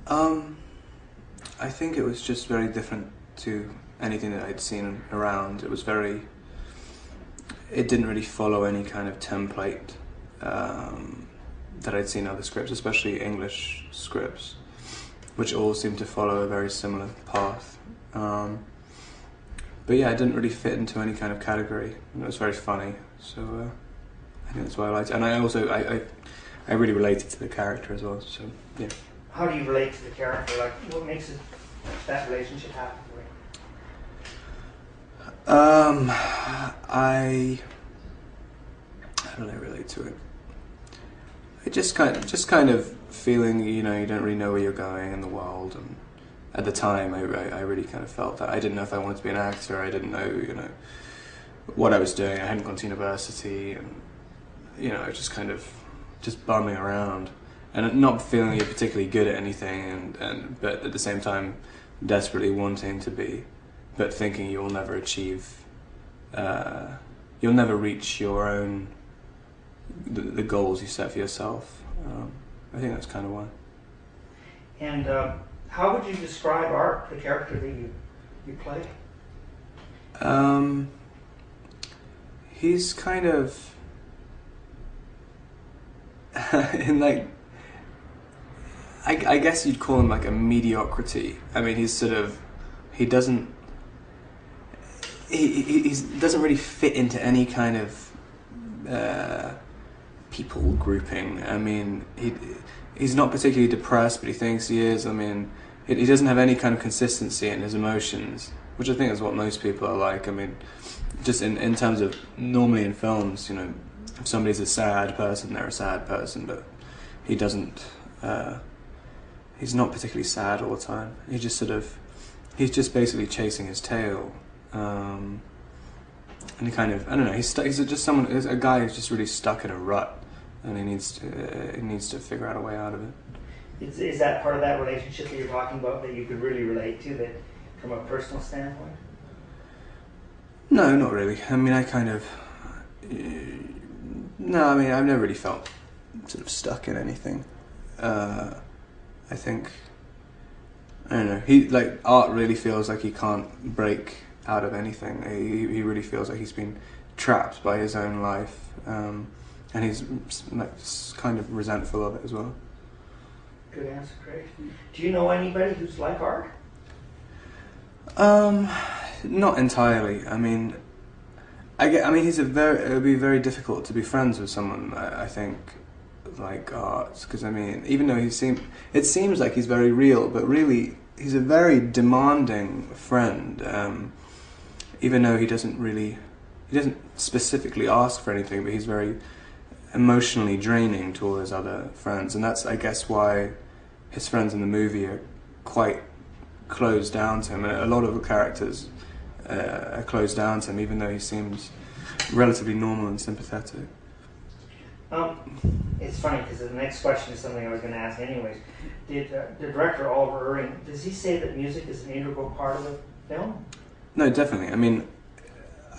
Um, I think it was just very different to anything that I'd seen around. It didn't really follow any kind of template that I'd seen in other scripts, especially English scripts, which all seemed to follow a very similar path. But yeah, it didn't really fit into any kind of category, and it was very funny, so I think that's why I liked it. And I really related to the character as well, so yeah. How do you relate to the character? Like, what makes that relationship happen for you? How do I relate to it? I just kind of feeling, you don't really know where you're going in the world, and at the time, I really kind of felt that. I didn't know if I wanted to be an actor. I didn't know, what I was doing. I hadn't gone to university, and just kind of bumming around, and not feeling you're particularly good at anything, but at the same time, desperately wanting to be, but thinking you'll never achieve, you'll never reach your own the goals you set for yourself. I think that's kind of why. And how would you describe Art, the character that you play? He's kind of in I guess you'd call him like a mediocrity. I mean, he doesn't really fit into any kind of people grouping. I mean, he's not particularly depressed, but he thinks he is. I mean, he doesn't have any kind of consistency in his emotions, which I think is what most people are like. I mean, just in terms of normally in films, if somebody's a sad person, they're a sad person, but he doesn't. He's not particularly sad all the time. He's just basically chasing his tail, and he kind of, I don't know. He's just a guy who's just really stuck in a rut, and he needs to figure out a way out of it. Is that part of that relationship that you're talking about that you could really relate to, that from a personal standpoint? No, not really. I mean, no, I mean, I've never really felt sort of stuck in anything. I think, I don't know, Art really feels like he can't break out of anything. He really feels like he's been trapped by his own life, and he's kind of resentful of it as well. Good answer, Craig. Do you know anybody who's like Art? Not entirely. I mean, it would be very difficult to be friends with someone, I think, like Art, because I mean, even though it seems like he's very real, but really he's a very demanding friend. Even though he doesn't specifically ask for anything, but he's very emotionally draining to all his other friends, and that's, I guess, why his friends in the movie are quite closed down to him, and a lot of the characters are closed down to him, even though he seems relatively normal and sympathetic. It's funny because the next question is something I was going to ask anyways. Did the director, Oliver Irving, does he say that music is an integral part of the film? No, definitely. I mean,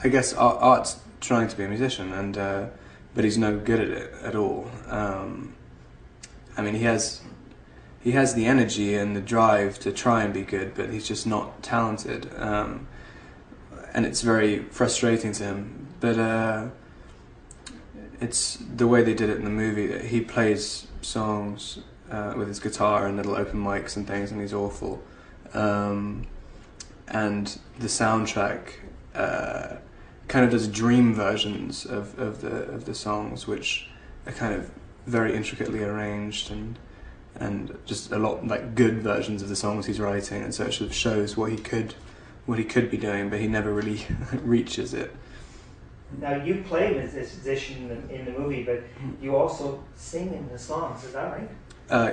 I guess Art's trying to be a musician, but he's no good at it at all. I mean, he has the energy and the drive to try and be good, but he's just not talented, and it's very frustrating to him. But it's the way they did it in the movie, that he plays songs with his guitar and little open mics and things, and he's awful. And the soundtrack kind of does dream versions of the songs, which are kind of very intricately arranged and just a lot like good versions of the songs he's writing, and so it sort of shows what he could be doing, but he never really reaches it. Now, you play this musician in the movie, but you also sing in the songs, is that right?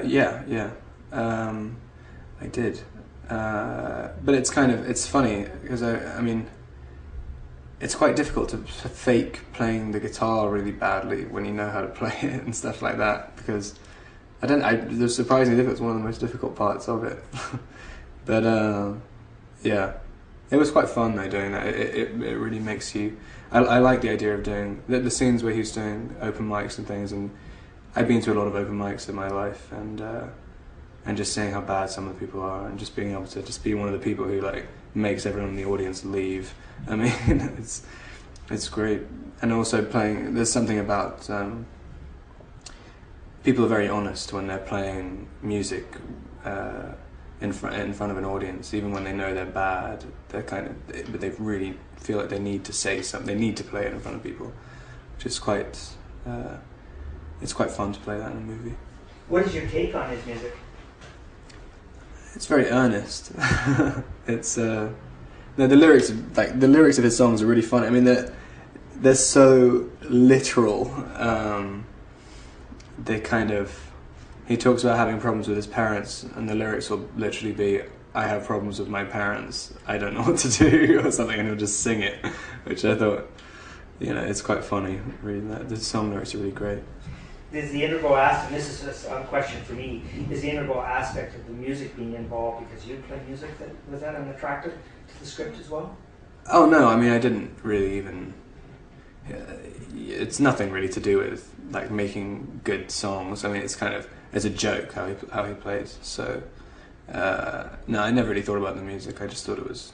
Yeah. I did. But it's funny, because I mean, it's quite difficult to fake playing the guitar really badly when you know how to play it and stuff like that, because the surprisingly difficult. It's one of the most difficult parts of it. But yeah, it was quite fun though doing that. It really makes you. I like the idea of doing the scenes where he's doing open mics and things, and I've been to a lot of open mics in my life, and and just seeing how bad some of the people are, and just being able to just be one of the people who like makes everyone in the audience leave. I mean, it's great. And also playing, there's something about people are very honest when they're playing music in front of an audience, even when they know they're bad. They're but they really feel like they need to say something. They need to play it in front of people, which is quite. It's quite fun to play that in a movie. What is your take on his music? It's very earnest. It's no, the lyrics of his songs are really fun. I mean, they're so literal. They kind of. He talks about having problems with his parents, and the lyrics will literally be, "I have problems with my parents. I don't know what to do," or something, and he'll just sing it, which I thought, it's quite funny reading that. The song lyrics are really great. Is the integral aspect, and this is just a question for me, is the integral aspect of the music being involved because you play music, was that an attractive to the script as well? Oh no, I mean, I didn't really even. It's nothing really to do with like making good songs. I mean, it's kind of as a joke how he plays. So no, I never really thought about the music. I just thought it was